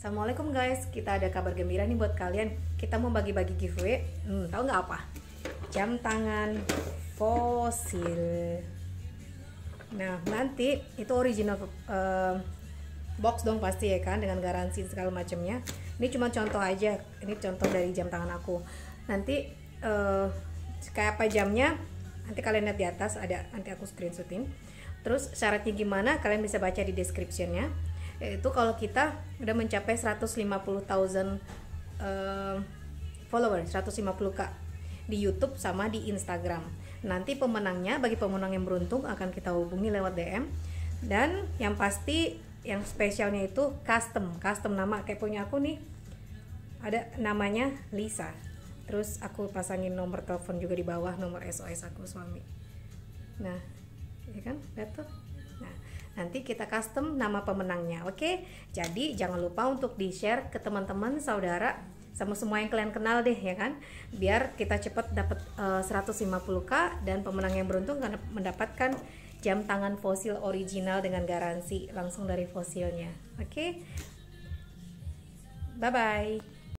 Assalamualaikum guys, kita ada kabar gembira nih buat kalian. Kita mau bagi-bagi giveaway. Tahu nggak apa? Jam tangan fosil. Nah, nanti itu original box dong pasti ya kan, dengan garansi segala macamnya. Ini cuma contoh aja. Ini contoh dari jam tangan aku. Nanti kayak apa jamnya? Nanti kalian lihat di atas ada, nanti aku screenshotin. Terus syaratnya gimana? Kalian bisa baca di description-nya. Yaitu kalau kita udah mencapai 150.000 followers, 150k di YouTube sama di Instagram. Nanti pemenangnya, bagi pemenang yang beruntung akan kita hubungi lewat DM. Dan yang pasti yang spesialnya itu custom nama kayak punya aku nih. Ada namanya Lisa. Terus aku pasangin nomor telepon juga di bawah, nomor SOS aku suami. Nah, ya kan? Lihat tuh. Nah, nanti kita custom nama pemenangnya, oke? Jadi jangan lupa untuk di-share ke teman-teman, saudara, sama semua yang kalian kenal deh, ya kan? Biar kita cepet dapat 150k dan pemenang yang beruntung akan mendapatkan jam tangan fosil original dengan garansi langsung dari fosilnya, oke? Bye bye.